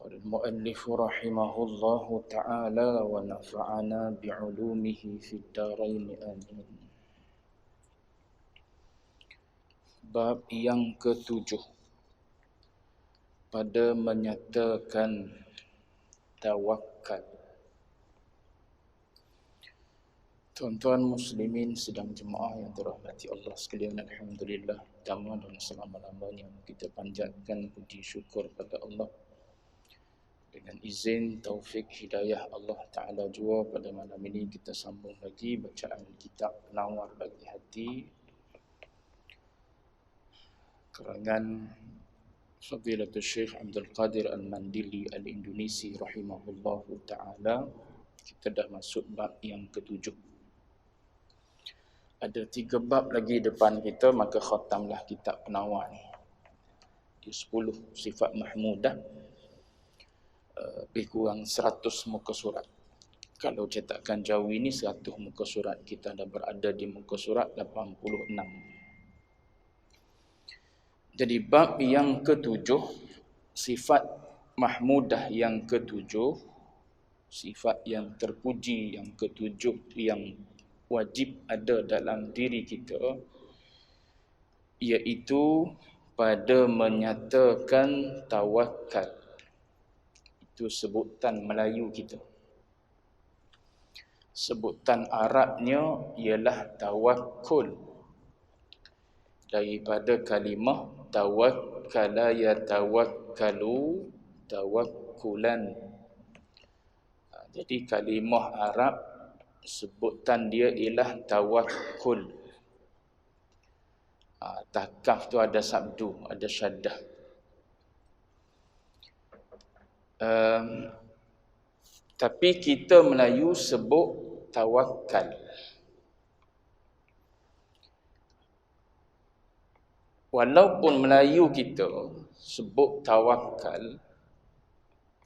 قال المؤلف رحمه الله تعالى ونفعنا بعلومه في الدارين آمين. Bab yang ketujuh pada menyatakan tawakal. Tuan-tuan muslimin sedang jemaah yang dirahmati Allah sekalian, alhamdulillah, pertama dan selama-lamanya kita panjatkan puji syukur pada Allah. Dengan izin taufik hidayah Allah Ta'ala jua, pada malam ini kita sambung lagi bacaan kitab Penawar Bagi Hati karangan Fadilatul Syekh Abdul Qadir Al-Mandili Al-Indonesi rahimahullahu ta'ala. Kita dah masuk bab yang ketujuh. Ada 3 bab lagi depan kita, maka khatamlah kitab Penawar ni. Di 10 sifat mahmudah, lebih kurang 100 muka surat. Kalau cetakan Jawi ni 100 muka surat, kita dah berada di muka surat 86. Jadi bab yang ketujuh, sifat mahmudah yang ketujuh, sifat yang terpuji yang ketujuh yang wajib ada dalam diri kita, iaitu pada menyatakan tawakal. Itu sebutan Melayu kita. Sebutan Arabnya ialah tawakkul, daripada kalimah tawakkala yatawakkalu tawakkulan. Jadi kalimah Arab sebutan dia ialah tawakkul. Takaf tu ada sabdu, ada syaddah. Tapi kita Melayu sebut tawakal. Walaupun Melayu kita sebut tawakal,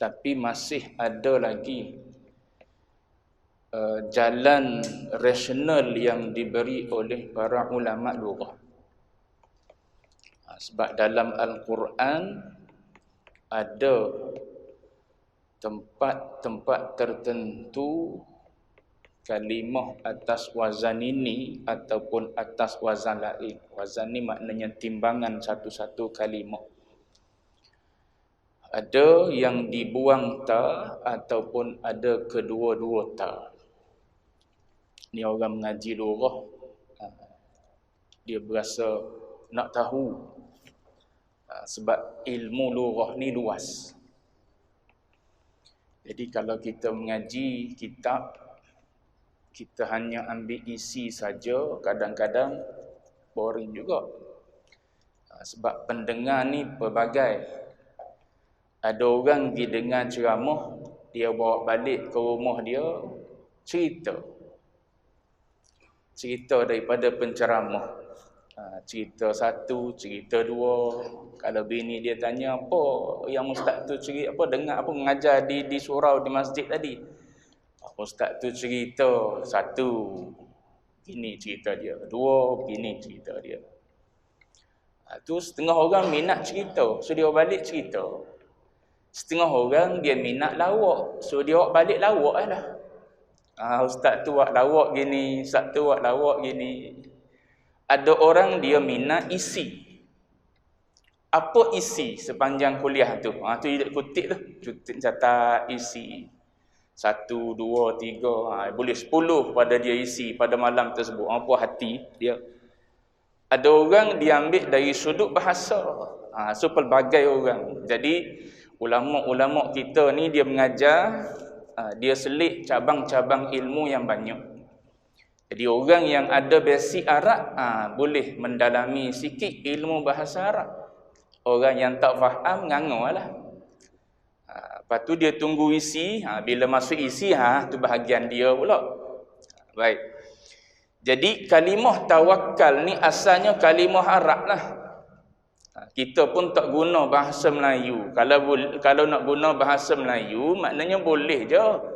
tapi masih ada lagi jalan rasional yang diberi oleh para ulama lughah. Sebab dalam Al-Quran ada tempat-tempat tertentu kalimah atas wazan ini ataupun atas wazan lain. Wazan ni maknanya timbangan satu-satu kalimah. Ada yang dibuang ta ataupun ada kedua-dua ta. Ni orang mengaji lughah, dia berasa nak tahu, sebab ilmu lughah ni luas. Jadi kalau kita mengaji kitab, kita hanya ambil isi saja, kadang-kadang boring juga. Sebab pendengar ni pelbagai. Ada orang pergi dengar ceramah, dia bawa balik ke rumah dia, cerita daripada penceramah. Cerita 1, cerita 2. Kalau bini dia tanya, apa yang ustaz tu cerita, apa dengar, apa mengajar di surau di masjid tadi? Ustaz tu cerita 1, gini cerita dia. 2, gini cerita dia. Tu setengah orang minat cerita, so dia balik cerita. Setengah orang dia minat lawak, so dia balik lawak lah. Ustaz tu buat lawak gini, ustaz tu buat lawak gini. Ada orang dia minat isi. Apa isi sepanjang kuliah tu? Tu kutip tu, kutip catat isi. 1, 2, 3, boleh 10 pada dia isi pada malam tersebut. Apa hati dia. Ada orang dia ambil dari sudut bahasa. So pelbagai orang. Jadi ulama-ulama kita ni dia mengajar, dia selit cabang-cabang ilmu yang banyak. Jadi orang yang ada basic Arab boleh mendalami sikit ilmu bahasa Arab. Orang yang tak faham ngangor lah. Lepas tu dia tunggu isi, bila masuk isi, tu bahagian dia pula. Baik. Jadi kalimah tawakal ni asalnya kalimah Arab lah. Kita pun tak guna bahasa Melayu. Kalau nak guna bahasa Melayu, maknanya boleh je.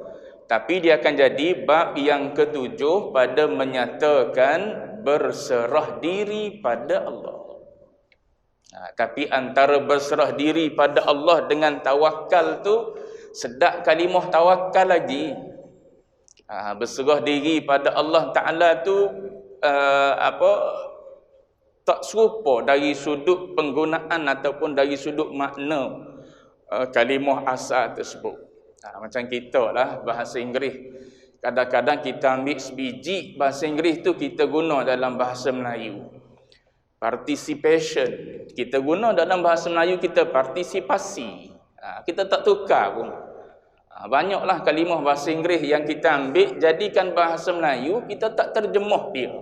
Tapi dia akan jadi bab yang ketujuh pada menyatakan berserah diri pada Allah. Tapi antara berserah diri pada Allah dengan tawakal tu, sedap kalimah tawakal lagi. Berserah diri pada Allah Ta'ala tu tak serupa dari sudut penggunaan ataupun dari sudut makna kalimah asal tersebut. Macam kita lah bahasa Inggeris, kadang-kadang kita ambil sebiji bahasa Inggeris tu kita guna dalam bahasa Melayu. Participation kita guna dalam bahasa Melayu kita partisipasi. Kita tak tukar pun. Banyaklah kalimah bahasa Inggeris yang kita ambil jadikan bahasa Melayu, kita tak terjemah dia.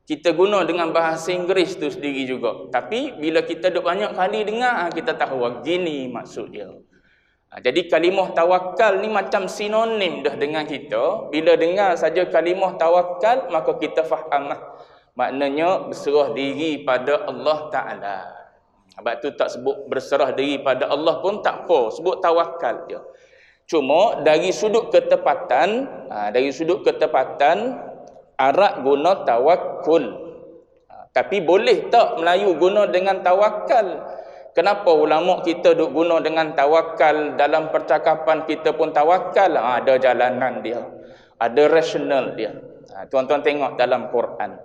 Kita guna dengan bahasa Inggeris tu sendiri juga. Tapi bila kita duk banyak kali dengar, kita tahu gini maksud dia. Jadi kalimah tawakal ni macam sinonim dah dengan kita. Bila dengar saja kalimah tawakal, maka kita faham lah. Maknanya berserah diri pada Allah Ta'ala. Sebab tu tak sebut berserah diri pada Allah pun tak apa, sebut tawakal je. Cuma dari sudut ketepatan, Arab guna tawakkul. Tapi boleh tak Melayu guna dengan tawakal? Kenapa ulama kita duk guna dengan tawakal dalam percakapan kita pun tawakal? Ada jalanan dia, ada rasional dia. Tuan-tuan tengok dalam Quran.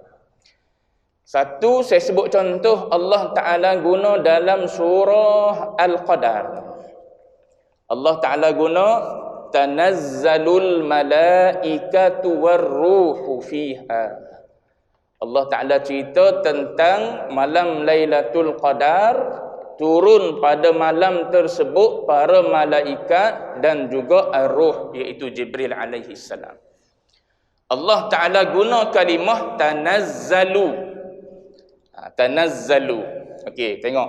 Satu, saya sebut contoh Allah Ta'ala guna dalam surah Al-Qadar. Allah Ta'ala guna tanazzalul malaikatu warruhu fiha. Allah Ta'ala cerita tentang malam Lailatul Qadar, turun pada malam tersebut para malaikat dan juga ar-ruh, iaitu Jibril alaihi salam. Allah Ta'ala guna kalimah tanazzalu. Tanazzalu. Okey, tengok.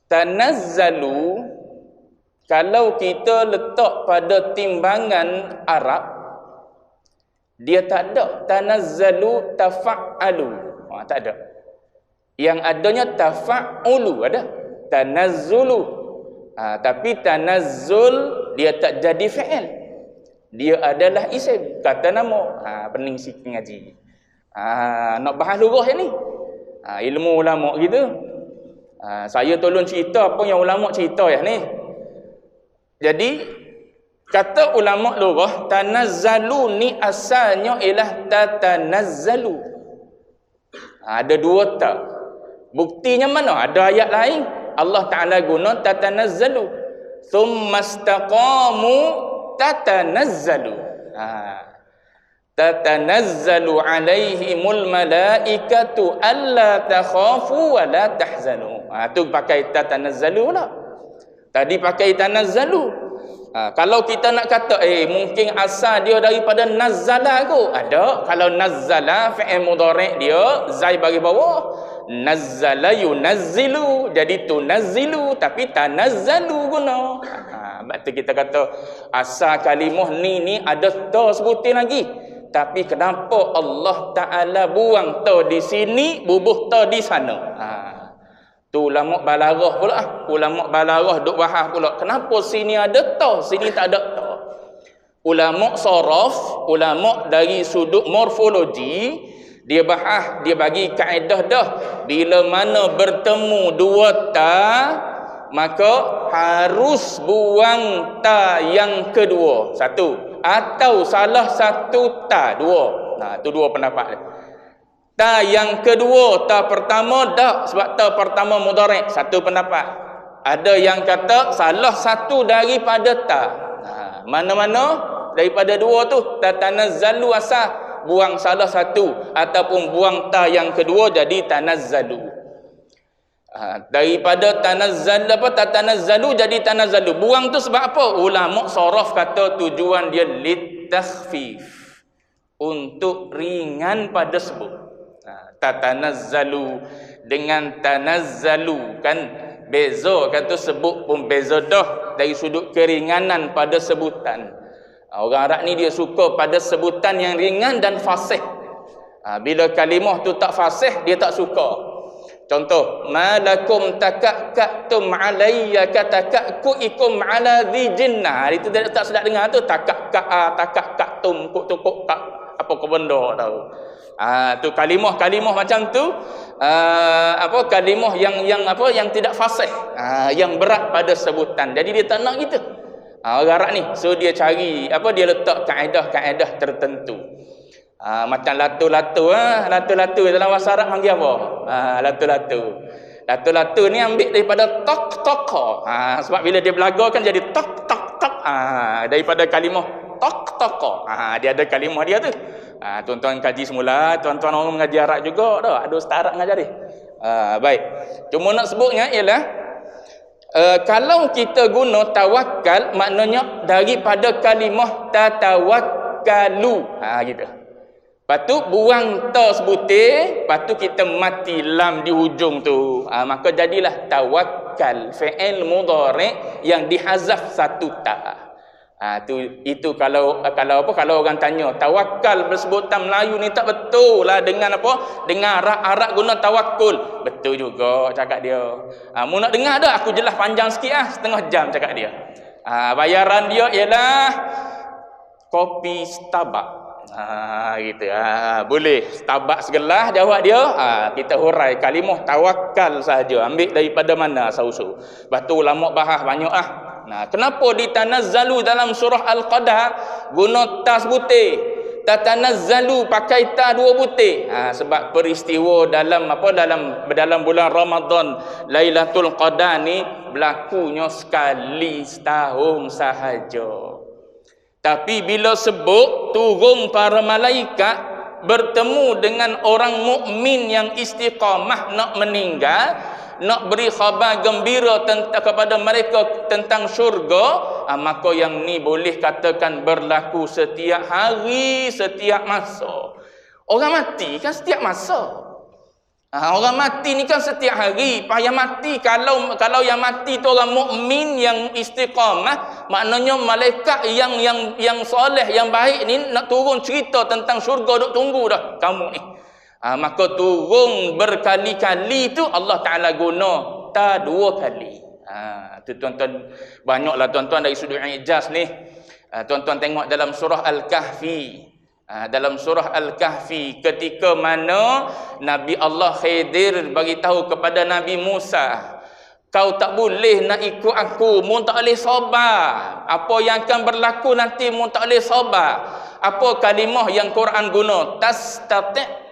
Tanazzalu, kalau kita letak pada timbangan Arab, dia tak ada tanazzalu tafa'alu. Tak ada. Yang adanya tafa'ulu, ada. Tanazzulu. Tapi tanazzul dia tak jadi fi'il. Dia adalah isim, kata nama. Pening sikit ngaji. Nak bahas lurus ni. Ilmu ulama gitu. Saya tolong cerita apa yang ulama cerita ya ni. Jadi kata ulama lughah, tanazzalu ni asalnya ialah tatanazzalu. Ada dua tak. Buktinya mana? Ada ayat lain Allah Ta'ala guna tatanazzalu. Thummastaqamu tatanazzalu. Tatanazzalu alaihimul malaikatu alla takhafu wa la tahzanu. Tu pakai tatanazzalu lah. Tadi pakai tanazzalu. Kalau kita nak kata mungkin asal dia daripada nazzala kot. Ada. Kalau nazzala fi'il mudhari' dia zai bagi bawah. Nazzala yunazzilu, jadi tunazzilu, tapi tanazzalu guna. Sebab tu kita kata asal kalimah ni ada ta sebutin lagi. Tapi kenapa Allah Ta'ala buang ta di sini, bubuh ta di sana? Tu ulama balarah pula. Ulama balarah duk bahas pula. Kenapa sini ada ta, sini tak ada ta? Ulama saraf, ulama dari sudut morfologi, dia bahas, dia bagi kaedah dah. Bila mana bertemu dua ta, maka harus buang ta yang kedua. Satu. Atau salah satu ta, dua. Itu dua pendapat dia. Ta yang kedua, ta pertama dak, sebab ta pertama mudhari', satu pendapat. Ada yang kata salah satu daripada ta. Mana-mana daripada dua tu, tatanazzalu asal, buang salah satu ataupun buang ta yang kedua jadi tanazzalu. Daripada tatanazzalu jadi tanazzalu. Buang tu sebab apa? Ulama saraf kata tujuan dia litakhfif, untuk ringan pada sebut. Tatanazzalu dengan tanazzalu kan beza, kata sebut pun beza dah dari sudut keringanan pada sebutan. Orang Arab ni dia suka pada sebutan yang ringan dan fasih. Bila kalimah tu tak fasih, dia tak suka. Contoh, malakum takakkatum alayya katakakkuikum ala dhi jinnah. Itu tak sedap dengar tu, takakkatum kuk apa ke benda tahu. Tu kalimah-kalimah macam tu kalimah yang tidak fasih, yang berat pada sebutan. Jadi dia tak nak gitu. Orang Arab ni, so dia cari dia letak kaedah-kaedah tertentu. Macam latu-latu, latu-latu dalam bahasa Arab panggil apa? Latu-latu. Latu-latu ni ambil daripada tok-toko. Sebab bila dia belaga kan jadi tok-tok-tok. Daripada kalimah tok-toko. Dia ada kalimah dia tu. Tuan-tuan kaji semula, tuan-tuan orang mengaji Arab juga dah. Ada ustaz Arab mengajar dia. Baik. Cuma nak sebutnya ialah kalau kita guna tawakal, maknanya daripada kalimah tatawakkalu. Gitu. Lepas tu buang ta sebutir, lepas tu kita mati lam di hujung tu. Maka jadilah tawakkal, fi'il mudhari' yang dihazaf satu ta. Itu kalau orang tanya tawakal bersebutan Melayu ni tak betul lah dengan apa? Dengan Arab guna tawakul. Betul juga cakap dia. Mu nak dengar dah aku jelas panjang sikit setengah jam cakap dia. Bayaran dia ialah kopi Starbucks. Gitu. Boleh Starbucks segelas jawab dia. Kita hurai kalimah tawakal saja. Ambil daripada mana sausu. Lepas tu ulama bahas banyak kenapa ditanazzalu dalam surah Al-Qadar guna tas butir, tatanazzalu pakai ta dua butir? Sebab peristiwa dalam bulan Ramadan Lailatul Qadar ni berlakunya sekali setahun sahaja. Tapi bila sebut turun para malaikat bertemu dengan orang mukmin yang istiqamah nak meninggal, nak beri khabar gembira kepada mereka tentang syurga, maka yang ni boleh katakan berlaku setiap hari, setiap masa. Orang mati kan setiap masa. Orang mati ni kan setiap hari. Payah mati. Kalau yang mati tu orang mukmin yang istiqamah, maknanya malaikat yang soleh, yang baik ni nak turun cerita tentang syurga, duk tunggu dah kamu ni. Maka turun berkali-kali tu Allah Ta'ala guna ta dua kali. Tu tuan-tuan, banyaklah tuan-tuan dari sudut ijaz ni. Tuan-tuan tengok dalam surah Al-Kahfi. Dalam surah Al-Kahfi ketika mana Nabi Allah Khidir bagi tahu kepada Nabi Musa, kau tak boleh nak ikut aku, mu tak boleh sabar. Apa yang akan berlaku nanti mu tak boleh sabar. Apa kalimah yang Quran guna? Tastati'.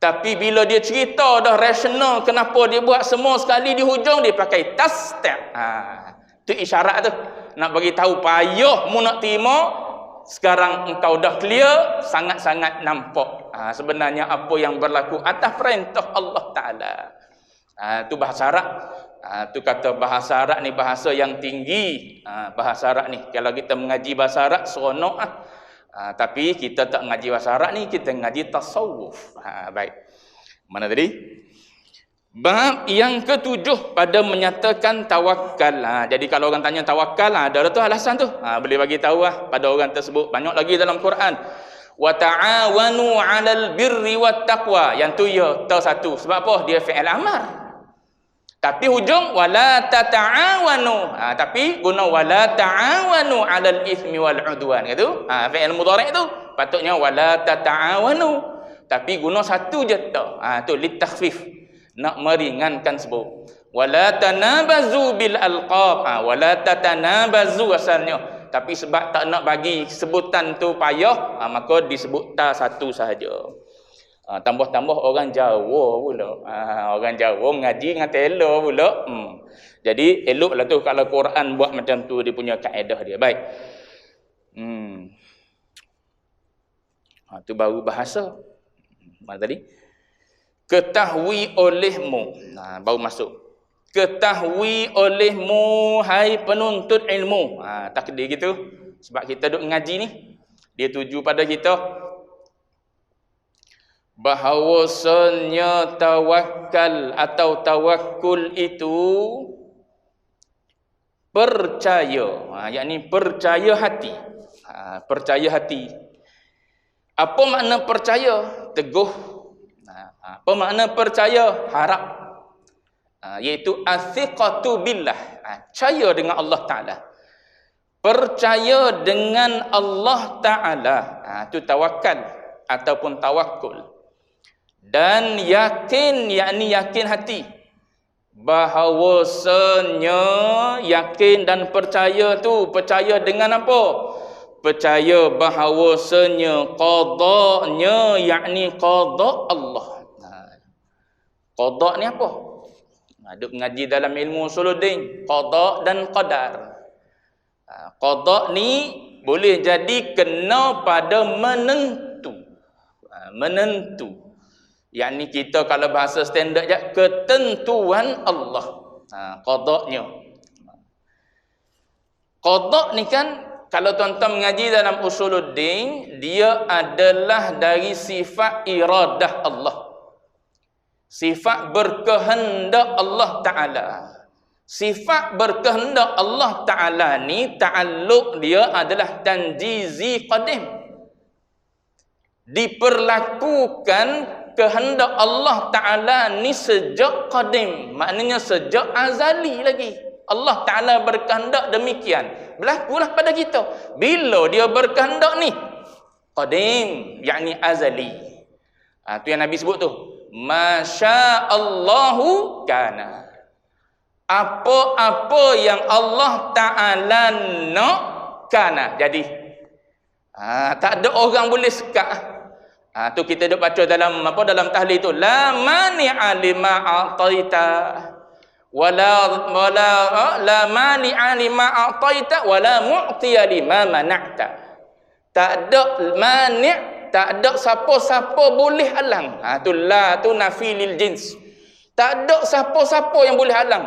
Tapi bila dia cerita dah rasional kenapa dia buat semua sekali di hujung, dia pakai tastati'. Tu isyarat tu nak bagi tahu payah mu nak terima. Sekarang engkau dah clear, sangat-sangat nampak sebenarnya apa yang berlaku atas perintah Allah Ta'ala. Tu bahasa Arab. Tu kata bahasa Arab ni bahasa yang tinggi. Bahasa Arab ni kalau kita mengaji bahasa Arab seronok tapi kita tak mengaji bahasa Arab ni, kita mengaji tasawuf. Baik. Mana tadi? Bab yang ketujuh pada menyatakan tawakal. Jadi kalau orang tanya tawakal, ada tu alasan tu. Boleh bagi tahu pada orang tersebut. Banyak lagi dalam Quran. Wa ta'awanu 'alal birri wat taqwa. Yang tu ya, tahu satu. Sebab apa? Dia fi'il amar. Tapi hujung wala tata'awanu. Tapi guna wala ta'awanu 'alal itsmi wal 'udwan gitu. Fi'il mudhari' tu patutnya wala tata'awanu. Tapi guna satu je tu. Tu litakhfif. Nak meringankan sebut. Wala tanabazu bil alqab. Wala tatanabazu asalnya. Tapi sebab tak nak bagi sebutan tu payah, maka disebut ta satu sahaja. Tambah-tambah orang Jawa pula. Orang Jawa mengaji dengan telo pula. Jadi eloklah tu kalau Quran buat macam tu, dia punya kaedah dia. Baik. Tu baru bahasa. Mana tadi? Ketahui olehmu. Baru masuk. Ketahui olehmu, hai penuntut ilmu. Takdir gitu. Sebab kita duk ngaji ni, dia tuju pada kita bahawasanya tawakal atau tawakul itu percaya. Yakni percaya hati. Percaya hati. Apa makna percaya? Teguh. Apa makna percaya? Harap. Iaitu athiqatu billah. Percaya dengan Allah Ta'ala. Percaya dengan Allah Ta'ala. Itu tawakal ataupun tawakul. Dan yakin, yakni yakin hati, bahawasanya yakin dan percaya tu, percaya dengan apa? Percaya bahawasanya qadanya, yakni qada Allah. Qada ni apa? Duk ngaji dalam ilmu usuluddin, qada dan qadar. Qada ni boleh jadi kena pada menentu. Menentu. Yakni kita kalau bahasa standard je, ketentuan Allah. Qadanya. Qada ni kan, kalau tuan-tuan mengaji dalam usuluddin, dia adalah dari sifat iradah Allah. Sifat berkehendak Allah Ta'ala. Sifat berkehendak Allah Ta'ala ni, ta'alluq dia adalah tanjizi qadim. Diperlakukan kehendak Allah Ta'ala ni sejak qadim. Maknanya sejak azali lagi. Allah Ta'ala berkehendak demikian. Berlakulah pada kita. Bila dia berkehendak ni? Qadim, yakni azali. Tu yang Nabi sebut tu. Masya'allahu kana. Apa-apa yang Allah Ta'ala nak, kana. Jadi. Tak ada orang boleh sekat. Tu kita duk baca dalam dalam tahlil tu, la mani'a lima a'taita wala la mani'a lima a'taita wala mu'tiya lima mana'ta. Tak ada mani', tak ada siapa-siapa boleh halang. Tu la tu nafi lil jins. Tak ada siapa-siapa yang boleh halang.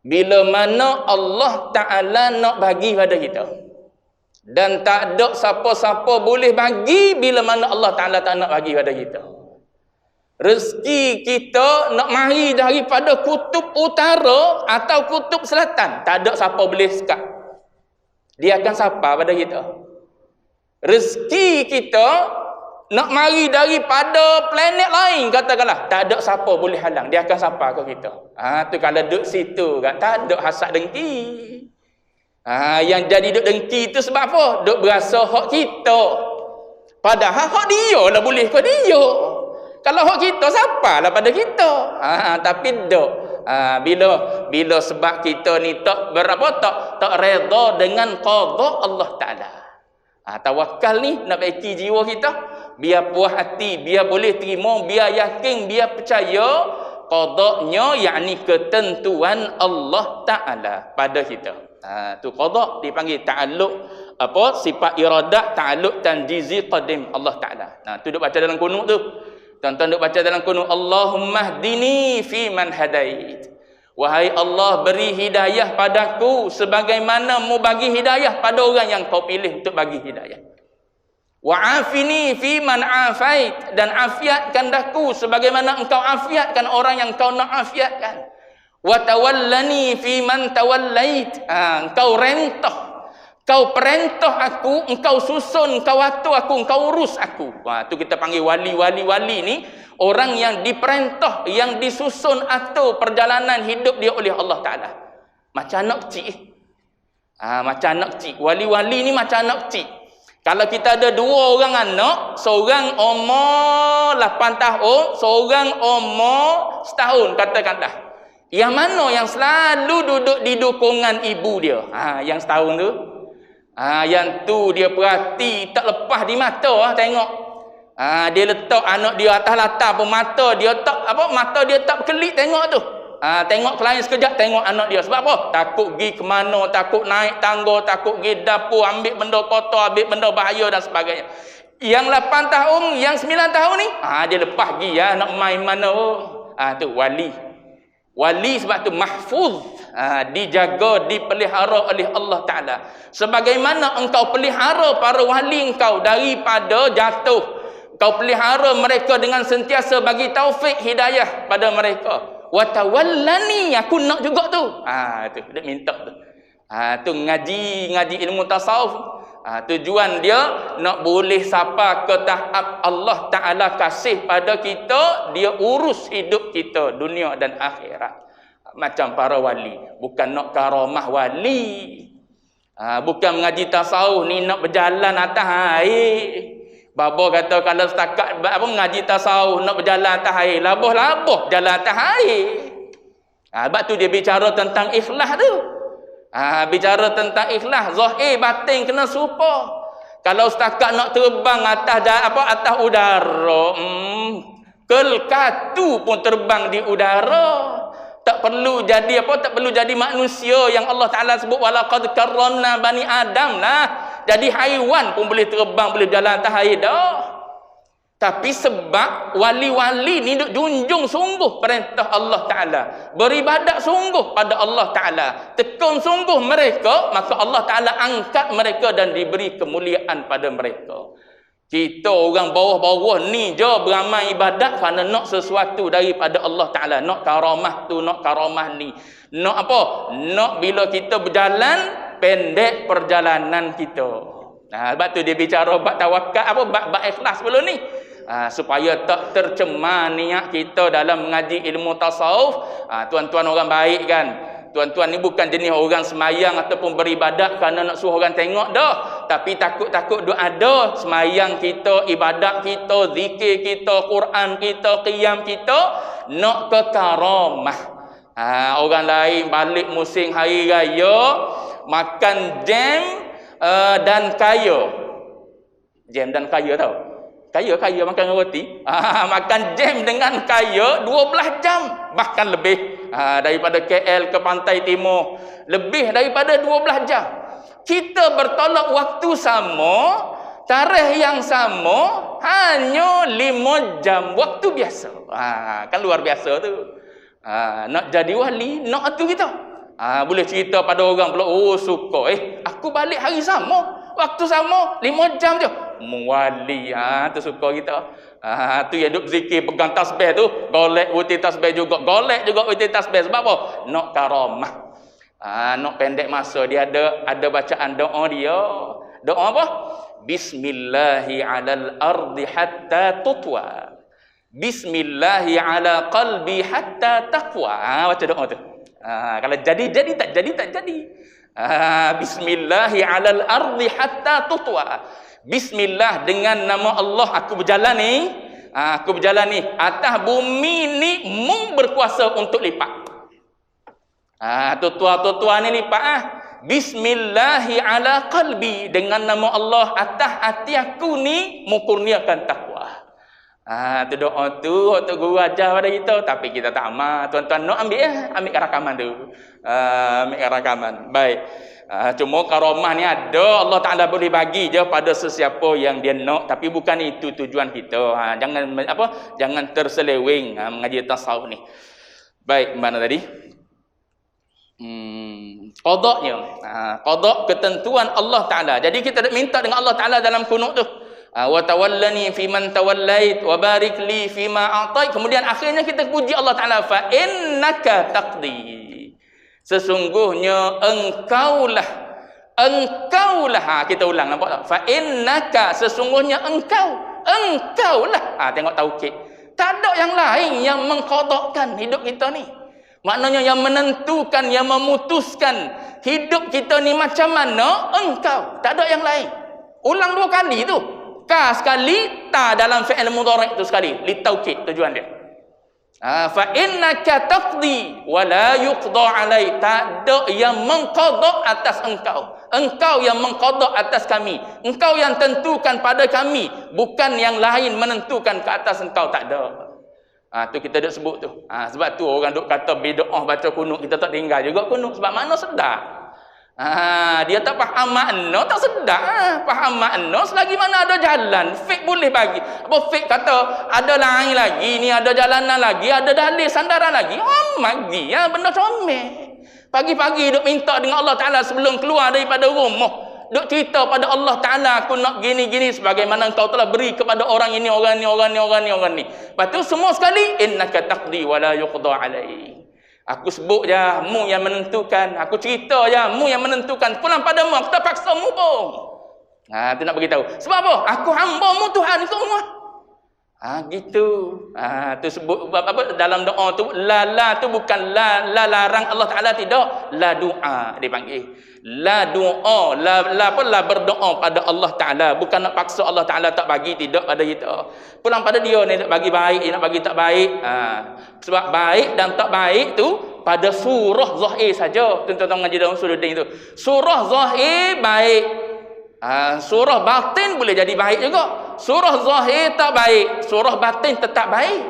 Bila mana Allah Ta'ala nak bagi pada kita. Dan tak ada siapa-siapa boleh bagi bila mana Allah Ta'ala tak nak bagi pada kita. Rezeki kita nak mari daripada kutub utara atau kutub selatan. Tak ada siapa boleh sekat. Dia akan sapa pada kita. Rezeki kita nak mari daripada planet lain, katakanlah. Tak ada siapa boleh halang. Dia akan sapa ke kita. Tu kalau duduk situ, tak ada hasad dengki. Yang jadi duk dengki tu sebab apa? Duk berasa hak kita. Padahal hak dia lah boleh ke dia. Kalau hak kita, siapa lah pada kita. Tapi duk. Bila sebab kita ni tak tak reda dengan qada Allah Ta'ala. Tawakal ni nak baiki jiwa kita. Biar puas hati, biar boleh terima, biar yakin, biar percaya. Qadanya, yakni ketentuan Allah Ta'ala pada kita. Tu qada dipanggil ta'alluq sifat iradah, ta'alluq tanjizi qadim Allah Ta'ala. Tu duk baca dalam kunut tu. Tuan-tuan duk baca dalam kunut, Allahumma hdini fi man hadait. Wahai Allah, beri hidayah padaku sebagaimana mu bagi hidayah pada orang yang kau pilih untuk bagi hidayah. Wa afini fi man afait, dan afiatkan daku sebagaimana engkau afiatkan orang yang kau nak afiatkan. Wa tawallani fi man tawallait. Engkau rentah, kau perintah aku, engkau susun, engkau atur aku, engkau urus aku. Tu kita panggil wali. Wali ni orang yang diperintah, yang disusun atur perjalanan hidup dia oleh Allah Ta'ala. Macam anak kecil. Macam anak kecil. Wali-wali ni macam anak kecil. Kalau kita ada dua orang anak, seorang umur 8 tahun, seorang umur setahun, katakanlah. Yang mana yang selalu duduk di dukungan ibu dia? Yang setahun tu. Yang tu dia perhati, tak lepas di mata tengok. Dia letak anak dia atas latar pun mata dia tak berkelip tengok tu. Tengok klien sekejap, tengok anak dia. Sebab apa? Takut pergi ke mana, takut naik tangga, takut pergi dapur, ambil benda kotor, ambil benda bahaya dan sebagainya. Yang 8 tahun, yang 9 tahun ni, dia lepas pergi nak main mana. Tu wali. Wali sebab tu mahfuz, dijaga, dipelihara oleh Allah Ta'ala. Sebagaimana engkau pelihara para wali engkau daripada jatuh. Kau pelihara mereka dengan sentiasa bagi taufik hidayah pada mereka. Wa tawallani, aku nak juga tu. Tu dia minta tu. Tu ngaji ilmu tasawuf. Tujuan dia nak boleh sapa ke tahap Allah Ta'ala kasih pada kita, dia urus hidup kita dunia dan akhirat. Macam para wali, bukan nak karamah wali. Bukan mengaji tasawuf ni nak berjalan atas air. Babo kata kalau setakat apa ngaji tasawuf nak berjalan atas air, labuh-labuh jalan atas air. Sebab tu dia bicara tentang ikhlas tu. Bicara tentang ikhlas, zahir batin kena serupa. Kalau setakat nak terbang atas udara, kelkatu pun terbang di udara. Tak perlu jadi tak perlu jadi manusia yang Allah Taala sebut walaqad karramna bani Adam lah. Jadi haiwan pun boleh terbang, boleh jalan atas air dah. Tapi sebab wali-wali ni duk junjung sungguh perintah Allah Taala, beribadat sungguh pada Allah Taala, tekun sungguh mereka, maka Allah Taala angkat mereka dan diberi kemuliaan pada mereka. Kita orang bawah-bawah ni je beramal ibadat kerana nak sesuatu daripada Allah Ta'ala. Nak karamah tu, nak karamah ni. Nak apa? Nak bila kita berjalan, pendek perjalanan kita. Sebab tu dia bicara bab tawakal, bab ikhlas sebelum ni. Supaya tak tercemar niat kita dalam mengaji ilmu tasawuf. Tuan-tuan orang baik kan. Tuan-tuan ni bukan jenis orang semayang ataupun beribadat kerana nak suruh orang tengok dah. Tapi takut-takut duk ada semayang kita, ibadat kita, zikir kita, Quran kita, qiyam kita nak ke karamah. Orang lain balik musim hari raya makan jam dan kaya. Jam dan kaya tau. Kaya makan roti. Makan jam dengan kaya 12 jam bahkan lebih. Daripada KL ke pantai timur, lebih daripada 12 jam. Kita bertolak waktu sama, tarikh yang sama, hanya 5 jam waktu biasa. Kan luar biasa tu. Nak jadi wali, nak tu kita. Boleh cerita pada orang pula, oh suka, aku balik hari sama, waktu sama, 5 jam je. Wali, tu suka kita. Tu yang duk zikir pegang tasbih tu, golek wuti tasbih juga, golek juga wuti tasbih. Sebab apa? Nak karamah. Nak pendek masa dia ada bacaan doa dia. Doa apa? Bismillahi alal ardi hatta tutwa. Bismillahi ala qalbi hatta taqwa. Baca doa tu. Kalau jadi tak jadi. Bismillahi alal ardi hatta tutwa. Bismillah, dengan nama Allah aku berjalan ni. Aku berjalan ni atas bumi ni, mu berkuasa untuk lipat. Tutua-tutua ni lipat. Bismillahi ala qalbi, dengan nama Allah atas hati aku ni mu kurniakan takwa. Tu doa tu waktu guru ajar pada kita, tapi kita tak amal. Tuan-tuan nak ambil rakaman tu. Ambil rakaman. Baik. Cuma karamah ni ada, Allah Ta'ala boleh bagi je pada sesiapa yang dia nak, tapi bukan itu tujuan kita. Jangan terseleweng mengaji tasawuf ni. Baik, mana tadi? Qadaknya. Qadak ketentuan Allah Ta'ala. Jadi kita minta dengan Allah Ta'ala dalam kunut tu. Wa tawallani fi man tawallait wa barik li fi ma a'tait. Kemudian akhirnya kita puji Allah Ta'ala, fa innaka taqdi. Sesungguhnya engkaulah, kita ulang, nampak tak? Fa innaka, sesungguhnya engkaulah. Tengok taukid. Tak ada yang lain yang mengqadakkan hidup kita ni. Maknanya yang menentukan, yang memutuskan hidup kita ni macam mana, engkau. Tak ada yang lain. Ulang 2 kali tu. Ka sekali, ta dalam fi'il mudhari' tu sekali. Li taukid tujuan dia. Fa innaka taqdi wa la yuqda alai. Tak ada yang mengqada atas engkau. Engkau yang mengqada atas kami. Engkau yang tentukan pada kami, bukan yang lain menentukan ke atas engkau. Tak ada. Tu kita dah sebut tu. Sebab tu orang duk kata bid'ah baca kunut, kita tak tinggal juga kunut sebab makna sedap. Dia tak faham makna, tak sedap. Faham makna selagi mana ada jalan. Fik boleh bagi. Fik kata ada lain lagi ni, ada jalanan lagi, ada dalil sandaran lagi. Magi benda comel. Pagi-pagi duk minta dengan Allah Ta'ala sebelum keluar daripada rumah. Duk cerita pada Allah Ta'ala, aku nak gini-gini sebagaimana engkau telah beri kepada orang ini, orang ni. Lepas tu semua sekali, innaka taqdi wa la yuqda alai. Aku sebut je, mu yang menentukan. Aku cerita je, mu yang menentukan. Pulang padamu, aku tak paksa mu pun. Tu nak beritahu. Sebab apa? Aku hamba mu, Tuhan kau mu. Gitu. Tu sebut apa dalam doa tu la tu bukan la larang Allah Taala, tidak. La doa dipanggil. La doa, la berdoa pada Allah Taala, bukan nak paksa Allah Taala tak bagi, tidak pada kita. Pulang pada dia ni nak bagi baik, dia nak bagi tak baik. Sebab baik dan tak baik tu pada surah zahir saja. Tuan-tuan ngaji dalam Usuluddin tu. Surah zahir baik. Surah batin boleh jadi baik juga. Surah zahir tak baik, surah batin tetap baik.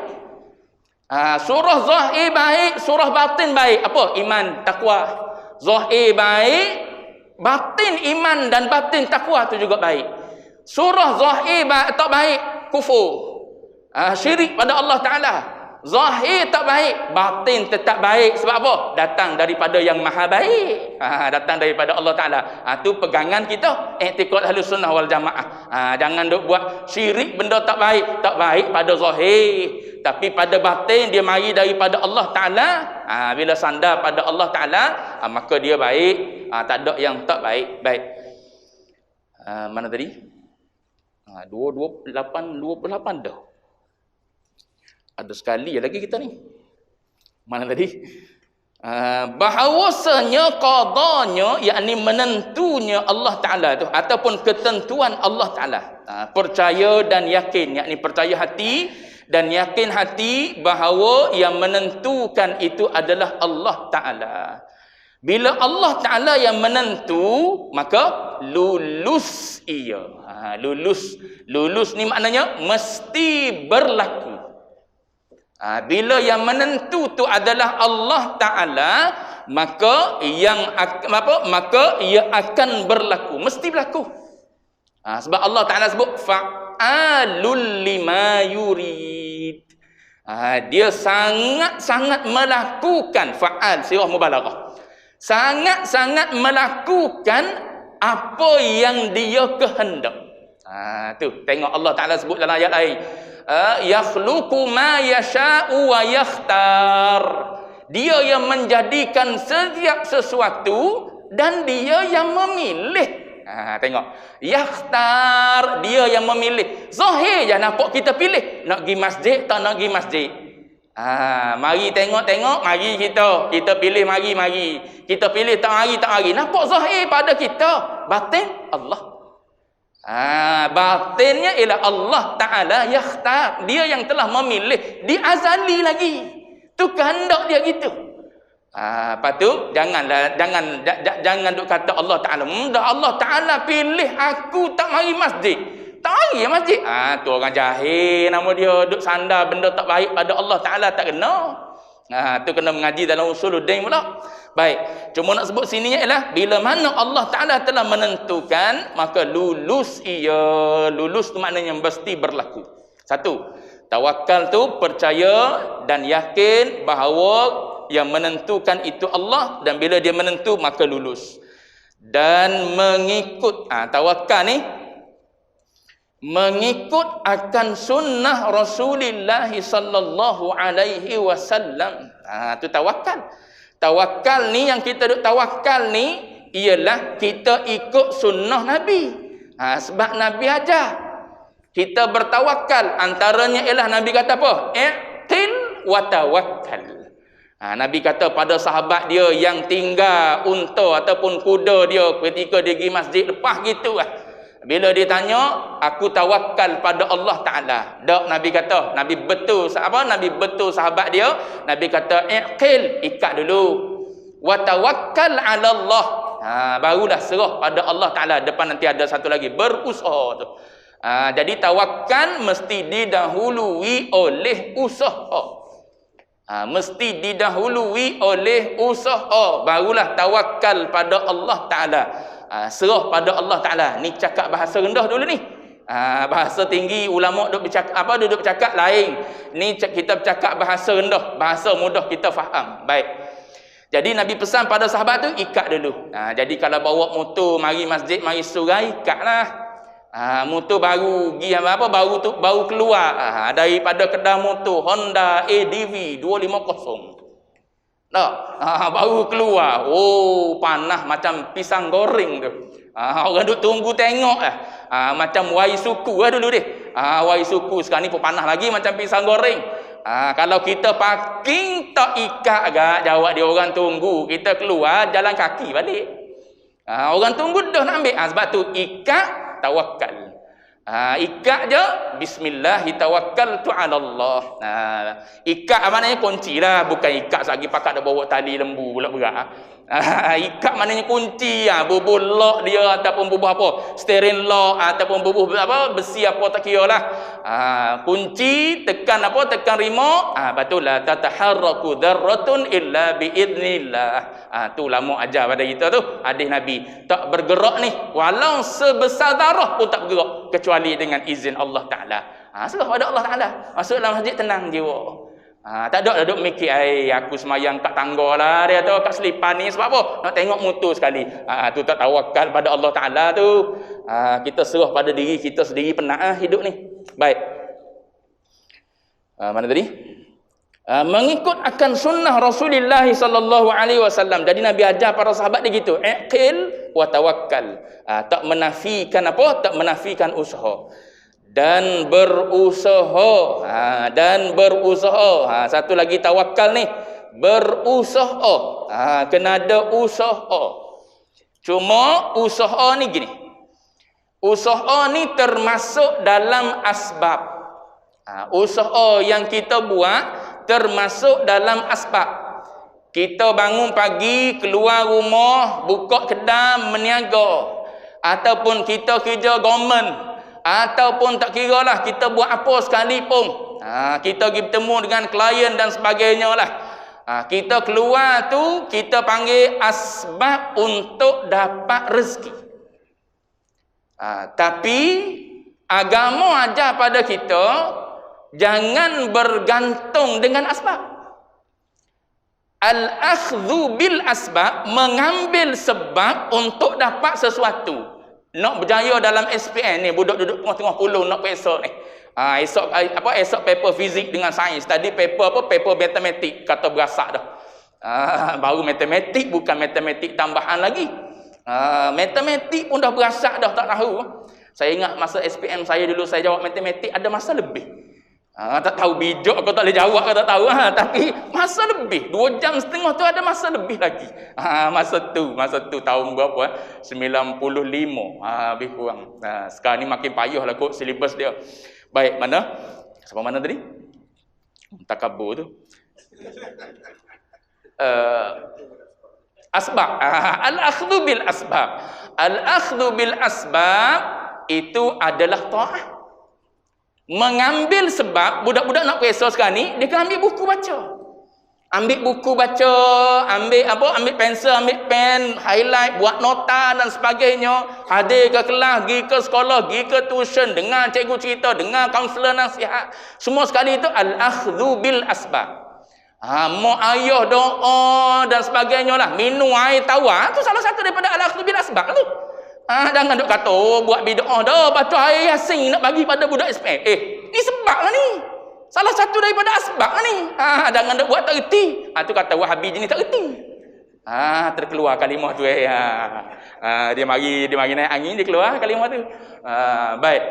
Surah zahir baik, surah batin baik. Apa? Iman, takwa. Zahir baik, batin iman dan batin takwa tu juga baik. Surah zahir tak baik, kufur. Syirik pada Allah Ta'ala. Zahir tak baik, batin tetap baik. Sebab apa? Datang daripada yang maha baik. Datang daripada Allah Ta'ala. Tu pegangan kita, i'tiqad Ahlus Sunnah wal Jamaah. Jangan duk buat syirik benda tak baik. Tak baik pada zahir, tapi pada batin dia mari daripada Allah Ta'ala. Bila sandar pada Allah Ta'ala, maka dia baik. Tak ada yang tak baik. Baik. Mana tadi? 28 dah. Ada sekali lagi kita ni. Mana tadi? Bahawasanya qadanya, yakni menentunya Allah Ta'ala tu, ataupun ketentuan Allah Ta'ala. Percaya dan yakin, yakni percaya hati dan yakin hati bahawa yang menentukan itu adalah Allah Ta'ala. Bila Allah Ta'ala yang menentu, maka lulus ia. Lulus ni maknanya mesti berlaku. Bila yang menentu tu adalah Allah Ta'ala, maka maka ia akan berlaku, mesti berlaku. Sebab Allah Ta'ala sebut fa'alul lima yurid. Dia sangat-sangat melakukan, fa'al sirah mubalaghah, sangat-sangat melakukan apa yang dia kehendak. Tu tengok Allah Ta'ala sebut dalam ayat lain, yakhluqu ma yasha'u wa yakhtar. Dia yang menjadikan setiap sesuatu dan dia yang memilih. Tengok, yakhtar, dia yang memilih. Zahir je nampak kita pilih nak pergi masjid tak nak pergi masjid. Mari tengok, mari kita pilih, mari kita pilih, tak mari. Nampak zahir pada kita, batin Allah. Batinnya ialah Allah Ta'ala yakhtar. Dia yang telah memilih di azali lagi. Tu kehendak dia gitu. Lepas tu jangan duk kata Allah Ta'ala, Allah Ta'ala pilih aku tak mari masjid. Tak mari masjid. Tu orang jahil nama dia, duk sandar benda tak baik pada Allah Ta'ala, tak kena. Tu kena mengaji dalam Usuluddin pula. Baik, cuma nak sebut sininya ialah bila mana Allah Ta'ala telah menentukan, maka lulus ia. Lulus tu maknanya mesti berlaku. Satu, tawakal tu percaya dan yakin bahawa yang menentukan itu Allah, dan bila dia menentu maka lulus. Dan mengikut, tawakal ni mengikut akan sunnah Rasulullah sallallahu alaihi wasallam. Tu tawakal. Tawakal ni, yang kita duk tawakal ni ialah kita ikut sunnah Nabi. Sebab Nabi ajar kita bertawakal. Antaranya ialah Nabi kata apa? I'til wa tawakkal. Nabi kata pada sahabat dia yang tinggal unta ataupun kuda dia ketika dia pergi masjid lepas gitu bila dia tanya, aku tawakal pada Allah Ta'ala. Dak, Nabi kata, Nabi betul sahabat dia. Nabi kata, iqil, ikat dulu. Wa tawakkal ala Allah. Barulah serah pada Allah Ta'ala. Depan nanti ada satu lagi, berusaha tu. Jadi tawakal mesti didahului oleh usaha. Mesti didahului oleh usaha. Barulah tawakal pada Allah Ta'ala. Serah pada Allah Ta'ala. Ni cakap bahasa rendah dulu ni. Bahasa tinggi ulama duduk bercakap lain. Ni kita bercakap bahasa rendah, bahasa mudah kita faham. Baik. Jadi Nabi pesan pada sahabat tu, ikat dulu. Jadi kalau bawa motor mari masjid, mari surai, ikatlah. Motor baru pergi baru keluar daripada kedai motor Honda ADV 250. Baru keluar. Panas macam pisang goreng tu. Orang duk tunggu tengok macam wai suku dulu deh. Wai suku sekarang ni pun panah lagi macam pisang goreng. Kalau kita parking tak ikat agak, jawab dia orang tunggu, kita keluar jalan kaki balik. Orang tunggu dah nak ambil. Sebab tu ikat, tawakal. Ikat je, bismillahi tawakkaltu ala Allah. Ikat maknanya kunci lah, bukan ikat lagi pakat dah bawa tali lembu pula berat. Ikat maknanya kunci, bubuh lock dia ataupun bubuh apa, steering lock ataupun bubuh apa, besi apa tak kira lah. Kunci, tekan apa, tekan remote, betul lah, tataharraku dzarratun illa biidznillah. Tu lama ajar pada kita tu, hadis Nabi, tak bergerak ni walau sebesar darah pun tak bergerak kecuali dengan izin Allah Taala. Serah pada Allah Taala. Masuk dalam masjid tenang jiwa. Tak ada duduk mikir, aku semayang kat tangga lah, dia tu kat selipan ni sebab apa? Nak tengok mutu sekali. Tu tak tawakal pada Allah Ta'ala tu. Kita serah pada diri kita sendiri, penat hidup ni. Baik. Mana tadi? Mengikut akan sunnah Rasulullah sallallahu alaihi wasallam. Jadi Nabi ajar para sahabat dia gitu, iqil wa tawakkal. Tak menafikan apa? Tak menafikan usaha. Dan berusaha. Satu lagi tawakal ni, berusaha. Kena ada usaha. Cuma usaha ni gini, usaha ni termasuk dalam asbab. Usaha yang kita buat termasuk dalam asbab. Kita bangun pagi, keluar rumah, buka kedai, meniaga, ataupun kita kerja government, ataupun tak kira lah kita buat apa sekalipun, kita pergi bertemu dengan klien dan sebagainya lah, kita keluar tu kita panggil asbab untuk dapat rezeki. Tapi agama ajar pada kita jangan bergantung dengan asbab. Al-akhdhu bil asbab, mengambil sebab untuk dapat sesuatu. Nak berjaya dalam SPM ni, budak duduk tengah-tengah pulau nak esok ni. Esok paper fizik dengan sains. Tadi paper matematik, kata berasak dah. Baru matematik, bukan matematik tambahan lagi. Matematik pun dah berasak dah, tak tahu. Saya ingat masa SPM saya dulu, saya jawab matematik ada masa lebih. Tak tahu bijak aku tak boleh jawab, aku tak tahu. Tapi masa lebih 2 jam setengah tu ada masa lebih lagi. Masa tu tahun berapa? 95. Lebih kurang. Sekarang ni makin payah lah kot silibus dia. Baik, mana? Sampai mana tadi? Takabur tu. Asbab. Al-akhdhu bil asbab. Al-akhdhu bil asbab itu adalah ta'ah. Mengambil sebab. Budak-budak nak periksa sekarang ni, dia kena ambil buku baca. Ambil buku baca, ambil pensel, ambil pen, highlight, buat nota dan sebagainya. Hadir ke kelas, pergi ke sekolah, pergi ke tuition, dengar cikgu cerita, dengar kaunselor nasihat. Semua sekali itu al-akhdhu bil asbab. Mak ayah doa dan sebagainya lah, minum air tawar, tu salah satu daripada al-akhdhu bil asbab tu. Jangan duk kata buat bid'ah dah, baca ayat Yasin nak bagi pada budak SPM. Ni sebab lah ni. Salah satu daripada asbab lah ni. Jangan duk buat tak reti. Tu kata Wahabi jenis tak reti. Terkeluar kalimah tu. Dia mari naik angin, dia keluar kalimah tu. Baik.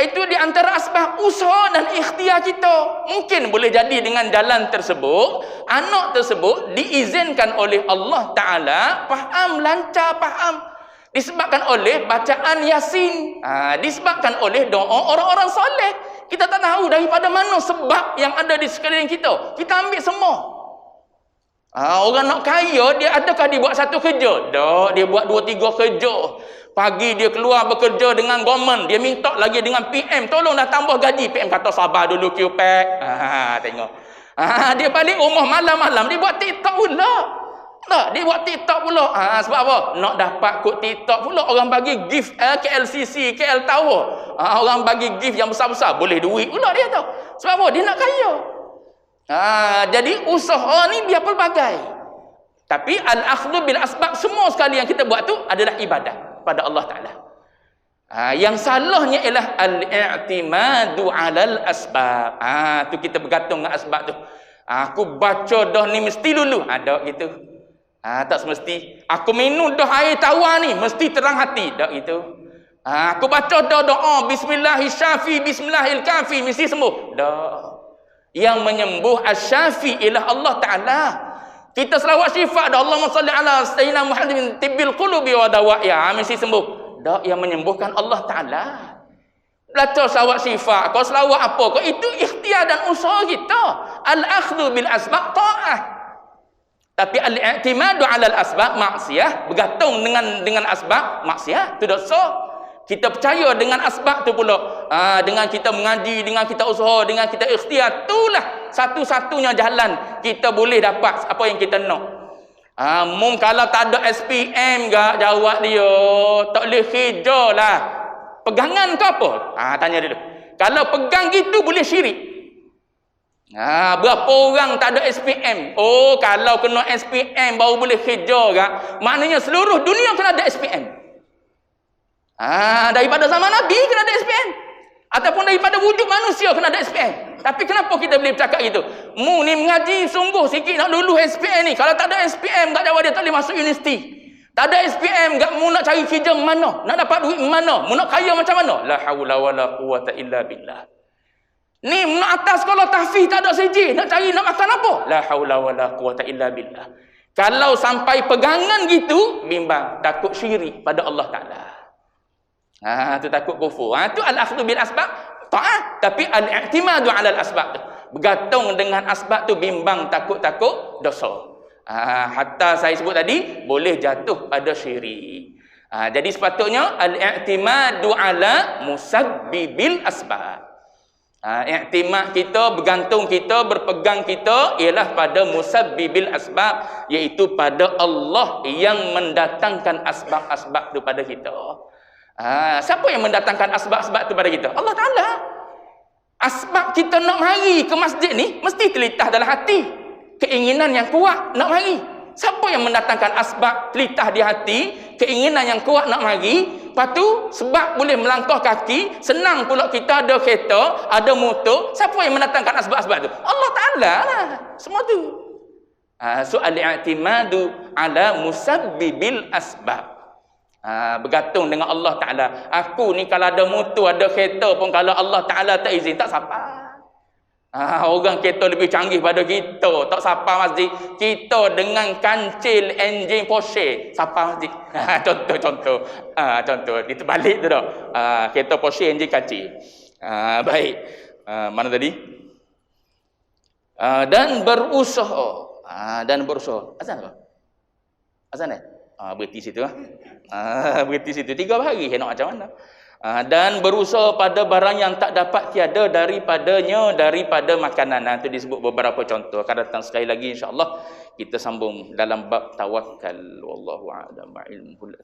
Itu di antara asbab usaha dan ikhtiar kita. Mungkin boleh jadi dengan jalan tersebut, anak tersebut diizinkan oleh Allah Ta'ala, faham, lancar, faham. Disebabkan oleh bacaan Yasin, disebabkan oleh doa orang-orang soleh. Kita tak tahu daripada mana sebab yang ada di sekeliling kita. Kita ambil semua. Orang nak kaya, dia adakah dia buat satu kerja? Tak, dia buat 2-3 kerja. Pagi dia keluar bekerja dengan government, dia minta lagi dengan PM, tolong dah tambah gaji. PM kata sabar dulu QPAC. Tengok. Dia balik rumah malam-malam, dia buat TikTok pula. Tak, dia buat TikTok pula. Sebab apa? Nak dapat kod TikTok pula. Orang bagi gift KLCC, KL Tower. Orang bagi gift yang besar-besar. Boleh duit pula dia tahu. Sebab apa? Dia nak kaya. Jadi usaha ni biar pelbagai. Tapi al-akhdhu bil asbab, semua sekali yang kita buat tu adalah ibadah pada Allah Ta'ala. Yang salahnya ialah al-i'timadu 'alal asbab. Tu kita bergantung dengan asbab tu. Aku baca dah ni mesti lulu. Ada gitu. Tak semesti. Aku minum dah air tawar ni mesti terang hati. Tak gitu. Aku baca doa bismillahirrahmanirrahim, bismillahirrahmanirrahim, mesti sembuh. Dah. Yang menyembuh asy-syafi ialah Allah Taala. Kita selawat syifa dah, Allahumma salli ala sayyidina Muhammadin tibbil qulubi wa dawaiha, mesti sembuh. Dah, yang menyembuhkan Allah Taala. Baca selawat syifa, kau selawat apa kau, itu ikhtiar dan usaha kita. Al-akhdhu bil asbab ta'ah. Tapi al-i'timadu 'ala al-asbab maksiyah, bergantung dengan asbab maksiyah, itu dosa. Kita percaya dengan asbab tu pula. Dengan kita mengaji, dengan kita usaha, dengan kita ikhtiar, itulah satu-satunya jalan kita boleh dapat apa yang kita nak. Mung kalau tak ada SPM gak, jawab dia, tak boleh kerja lah. Pegangan ke apa? Tanya dulu. Kalau pegang gitu boleh syirik. Berapa orang tak ada SPM? Oh, kalau kena SPM baru boleh kerja gak. Maknanya seluruh dunia kena ada SPM. Daripada zaman Nabi kena ada SPM. Ataupun daripada wujud manusia kena ada SPM. Tapi kenapa kita boleh bercakap gitu? Mu ni mengaji sungguh sikit nak lulus SPM ni. Kalau tak ada SPM, tak jawab dia tak boleh masuk universiti. Tak ada SPM, mu nak cari kerja mana? Nak dapat duit mana? Mu nak kaya macam mana? La haula wala quwata illa billah. Ni mu nak atas sekolah tahfiz tak ada CJ, nak cari nak makan apa? La haula wala quwata illa billah. Kalau sampai pegangan gitu, bimbang takut syirik pada Allah Taala. Tu takut kufur. Tu al-akhdhu bil asbab ta'ah, tapi al-i'timadu 'ala al-asbab. Bergantung dengan asbab tu, bimbang takut dosa. Hatta saya sebut tadi boleh jatuh pada syirik. Jadi sepatutnya al-i'timadu 'ala musabbibil asbab. I'timad kita, bergantung kita, berpegang kita ialah pada musabbibil asbab, iaitu pada Allah yang mendatangkan asbab-asbab tu pada kita. Siapa yang mendatangkan asbab-asbab tu pada kita? Allah Ta'ala. Asbab kita nak mari ke masjid ni mesti terlintas dalam hati, keinginan yang kuat nak mari. Siapa yang mendatangkan asbab terlintas di hati, keinginan yang kuat nak mari? Lepas tu sebab boleh melangkah kaki, senang pula kita ada kereta, ada motor. Siapa yang mendatangkan asbab-asbab tu? Allah Ta'ala lah semua tu. So al-i'timadu 'ala musabbibil asbab. Bergantung dengan Allah Ta'ala. Aku ni kalau ada motor, ada kereta pun, kalau Allah Ta'ala tak izin, tak sapa. Orang kereta lebih canggih pada kita, tak sapa masjid. Kita dengan kancil enjin Porsche sapa masjid. Contoh itu balik tu dah. Kereta Porsche enjin kancil. Baik. Mana tadi? Dan berusaha. Azan apa? Azan berhenti situ. Berhenti situ 3 hari nak macam mana. Dan berusaha pada barang yang tak dapat tiada daripada makanan. Itu disebut beberapa contoh. Akan datang sekali lagi insya-Allah kita sambung dalam bab tawakal. Wallahu a'lam ba'ilmuhu.